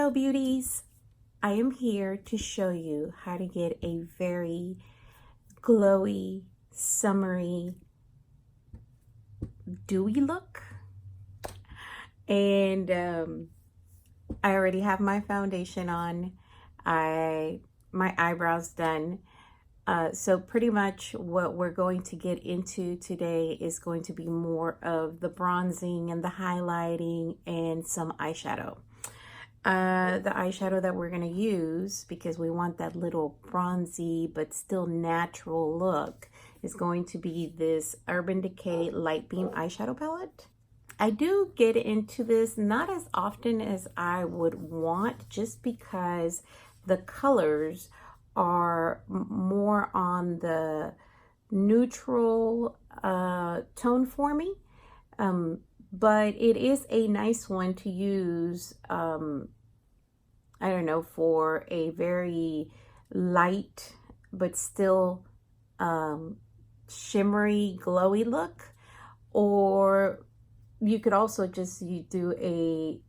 Hello beauties, I am here to show you how to get a very glowy, summery, dewy look. And I already have my foundation on, my eyebrows done. So pretty much what we're going to get into today is going to be more of the bronzing and the highlighting and some eyeshadow. The eyeshadow that we're going to use, because we want that little bronzy but still natural look, is going to be this Urban Decay Light Beam eyeshadow palette. I do get into this not as often as I would want, just because the colors are more on the neutral tone for me. But it is a nice one to use, I don't know, for a very light but still shimmery, glowy look. Or you could also just do a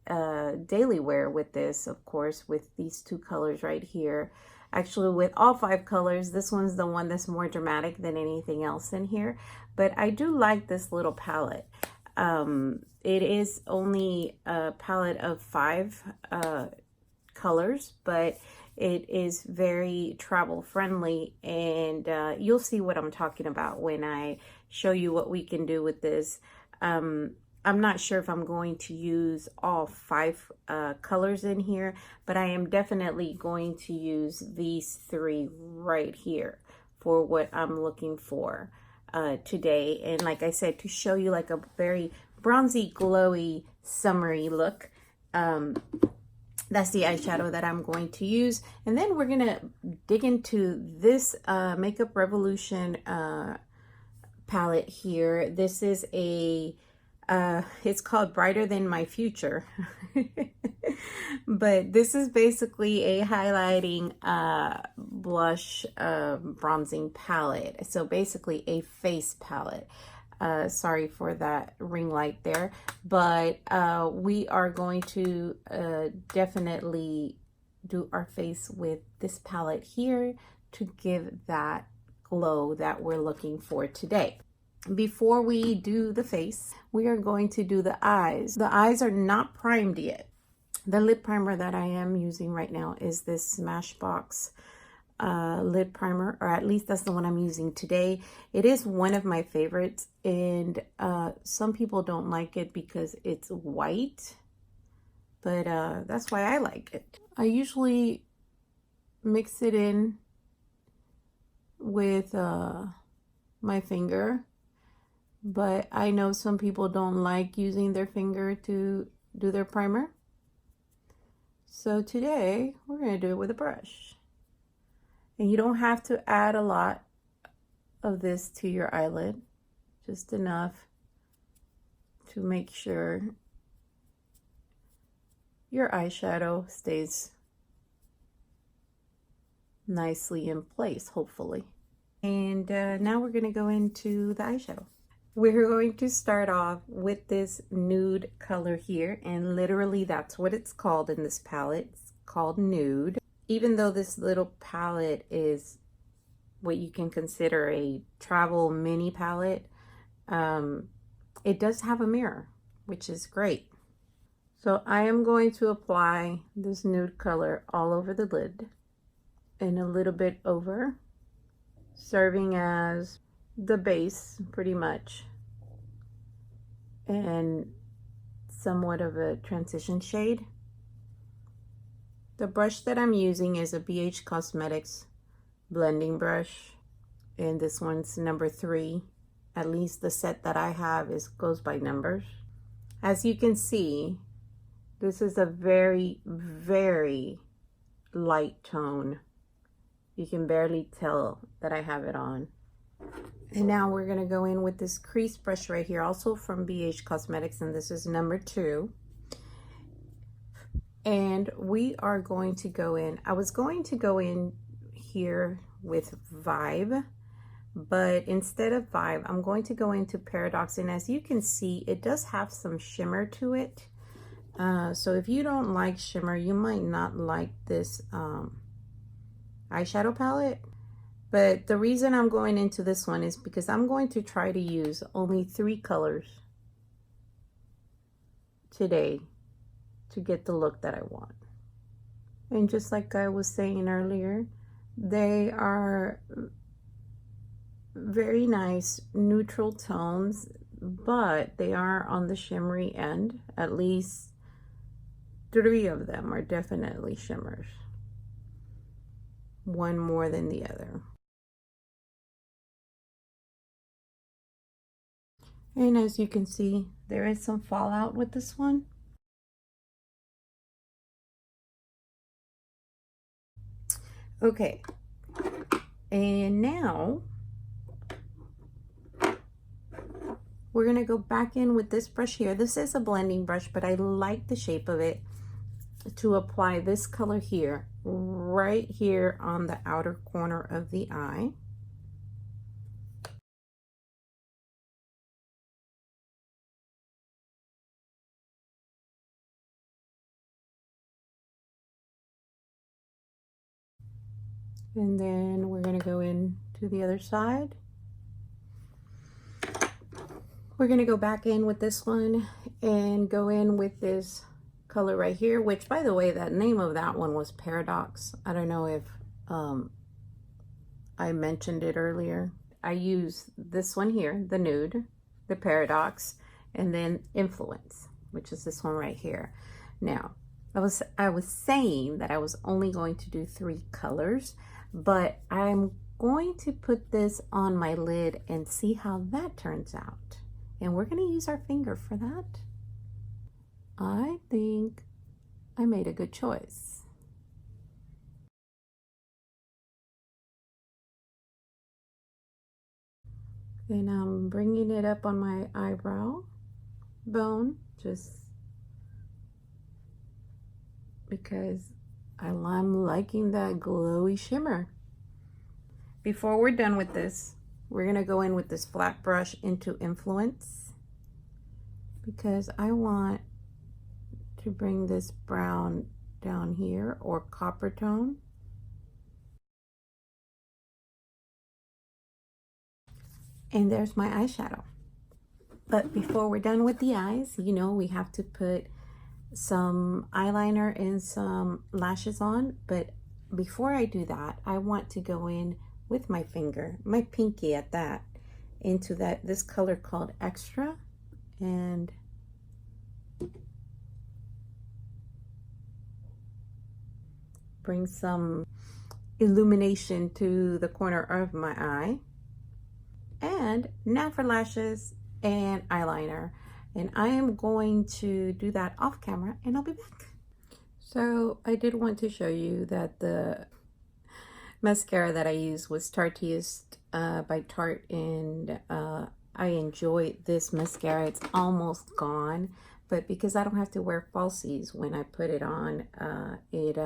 daily wear with this, of course, with these two colors right here. Actually, with all 5 colors, this one's the one that's more dramatic than anything else in here. But I do like this little palette. It is only a palette of 5 colors, but it is very travel friendly, and you'll see what I'm talking about when I show you what we can do with this. I'm not sure if I'm going to use all 5 colors in here, but I am definitely going to use these 3 right here for what I'm looking for today. And like I said, to show you like a very bronzy, glowy, summery look. That's the eyeshadow that I'm going to use. And then we're going to dig into this Makeup Revolution palette here. This is a it's called Brighter Than My Future. But this is basically a highlighting blush bronzing palette. So basically a face palette. Sorry for that ring light there, but we are going to definitely do our face with this palette here to give that glow that we're looking for today. Before we do the face, we are going to do the eyes. The eyes are not primed yet. The lid primer that I am using right now is this Smashbox lid primer, or at least that's the one I'm using today. It is one of my favorites, and some people don't like it because it's white, but that's why I like it. I usually mix it in with my finger, but I know some people don't like using their finger to do their primer. So today we're going to do it with a brush. And you don't have to add a lot of this to your eyelid, just enough to make sure your eyeshadow stays nicely in place, hopefully. And now we're going to go into the eyeshadow. We're going to start off with this nude color here, and literally that's what it's called in this palette. It's called Nude. Even though this little palette is what you can consider a travel mini palette, it does have a mirror, which is great. So I am going to apply this nude color all over the lid and a little bit over, serving as the base pretty much, and somewhat of a transition shade. The brush that I'm using is a BH Cosmetics blending brush, and this one's number 3. At least the set that I have goes by numbers. As you can see, this is a very, very light tone. You can barely tell that I have it on. And now we're going to go in with this crease brush right here, also from BH Cosmetics, and this is number 2. And we are going to go in. I was going to go in here with Vibe, but instead of Vibe, I'm going to go into Paradox. And as you can see, it does have some shimmer to it. So if you don't like shimmer, you might not like this eyeshadow palette. But the reason I'm going into this one is because I'm going to try to use only 3 colors today to get the look that I want. And just like I was saying earlier, they are very nice neutral tones, but they are on the shimmery end. At least 3 of them are definitely shimmers, one more than the other. And as you can see, there is some fallout with this one. Okay, and now we're gonna go back in with this brush here. This is a blending brush, but I like the shape of it to apply this color here, right here on the outer corner of the eye. And then we're gonna go in to the other side. We're gonna go back in with this one and go in with this color right here, which, by the way, that name of that one was Paradox. I don't know if I mentioned it earlier. I use this one here, the Nude, the Paradox, and then Influence, which is this one right here. Now, I was saying that I was only going to do 3 colors, but I'm going to put this on my lid and see how that turns out. And we're going to use our finger for that. I think I made a good choice. Then I'm bringing it up on my eyebrow bone, just because I'm liking that glowy shimmer. Before we're done with this, we're gonna go in with this flat brush into Influence, because I want to bring this brown down here, or copper tone. And there's my eyeshadow. But before we're done with the eyes, you know, we have to put some eyeliner and some lashes on. But before I do that, I want to go in with my finger, my pinky at that, into this color called Extra, and bring some illumination to the corner of my eye. And now for lashes and eyeliner, and I am going to do that off camera, and I'll be back. So I did want to show you that the mascara that I used was Tarteist by Tarte, and I enjoyed this mascara. It's almost gone, but because I don't have to wear falsies when I put it on, it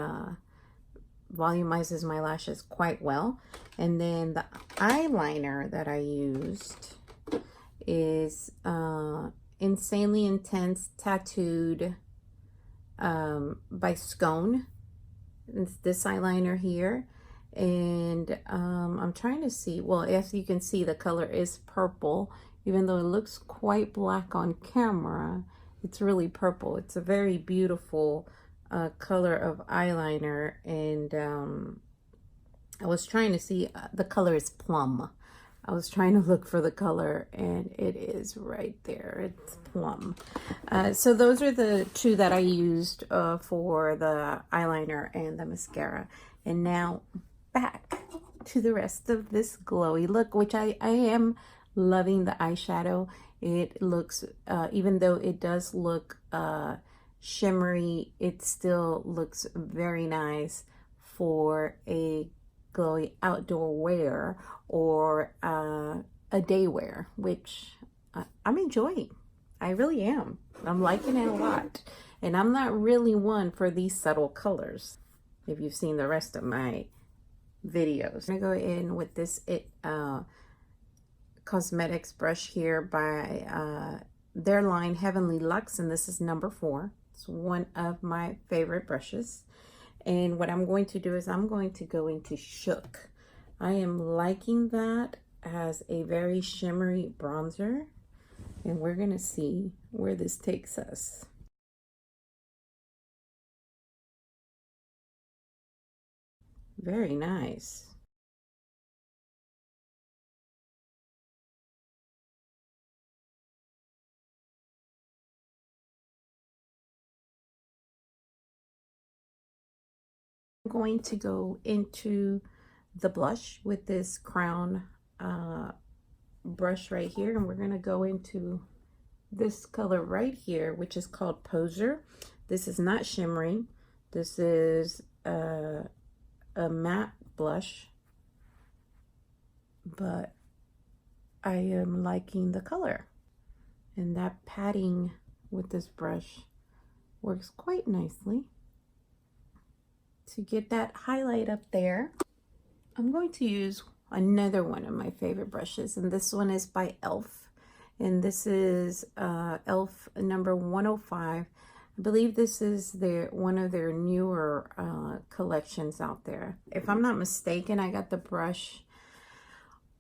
volumizes my lashes quite well. And then the eyeliner that I used is Insanely Intense Tattooed by Scone. It's this eyeliner here. And I'm trying to see, well, as you can see, the color is purple. Even though it looks quite black on camera, it's really purple. It's a very beautiful color of eyeliner. And I was trying to see, the color is plum. I was trying to look for the color, and it is right there. It's plum. So those are the 2 that I used for the eyeliner and the mascara. And now back to the rest of this glowy look, which I am loving the eyeshadow. It looks, even though it does look shimmery, it still looks very nice for a glowy outdoor wear, or a day wear, which I'm enjoying. I really am. I'm liking it a lot. And I'm not really one for these subtle colors, if you've seen the rest of my videos. I'm gonna go in with this cosmetics brush here by their line Heavenly Luxe, and this is number 4. It's one of my favorite brushes. And what I'm going to do is I'm going to go into Shook. I am liking that as a very shimmery bronzer. And we're going to see where this takes us. Very nice. I'm going to go into the blush with this Crown brush right here, and we're going to go into this color right here, which is called Poser. This is not shimmery. This is a matte blush, but I am liking the color, and that patting with this brush works quite nicely to get that highlight up there. I'm going to use another one of my favorite brushes, and this one is by e.l.f. and this is e.l.f. number 105. I believe this is one of their newer collections out there. If I'm not mistaken, I got the brush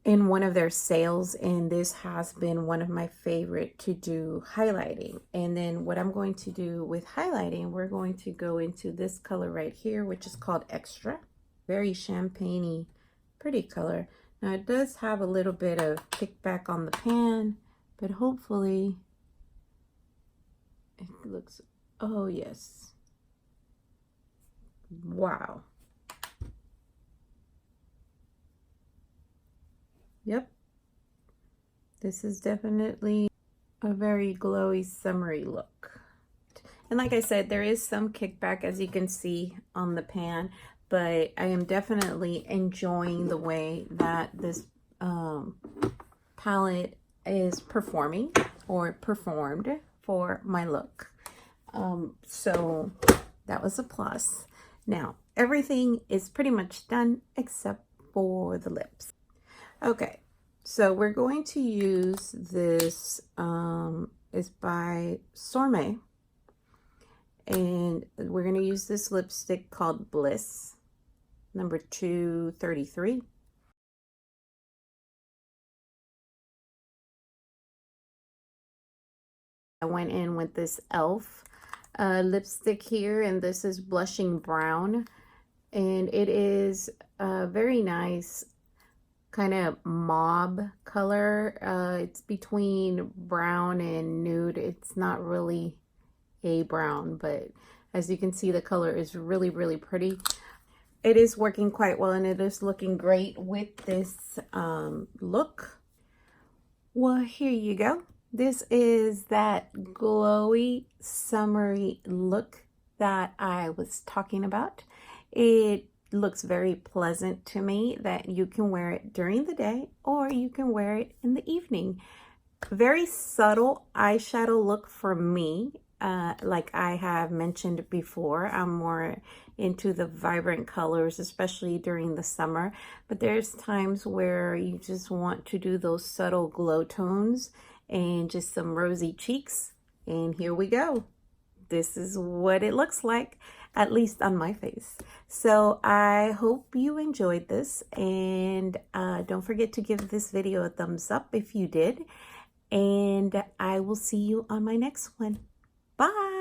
in one of their sales, and this has been one of my favorite to do highlighting. And then what I'm going to do with highlighting, we're going to go into this color right here, which is called Extra. Very champagne-y, pretty color. Now it does have a little bit of kickback on the pan, but hopefully it looks, oh yes, wow. Yep, this is definitely a very glowy, summery look. And like I said, there is some kickback, as you can see on the pan, but I am definitely enjoying the way that this palette is performing, or performed for my look. So that was a plus. Now, everything is pretty much done except for the lips. Okay, so we're going to use this, it's by Sorme, and we're going to use this lipstick called Bliss, number 233. I went in with this e.l.f. Lipstick here, and this is Blushing Brown, and it is a very nice kind of mauve color. It's between brown and nude. It's not really a brown, but as you can see, the color is really, really pretty. It is working quite well, and it is looking great with this look. Well, here you go. This is that glowy, summery look that I was talking about. It looks very pleasant to me, that you can wear it during the day or you can wear it in the evening. Very subtle eyeshadow look for me. Like I have mentioned before, I'm more into the vibrant colors, especially during the summer. But there's times where you just want to do those subtle glow tones and just some rosy cheeks. And here we go. This is what it looks like, at least on my face. So I hope you enjoyed this, and don't forget to give this video a thumbs up if you did. And I will see you on my next one. Bye.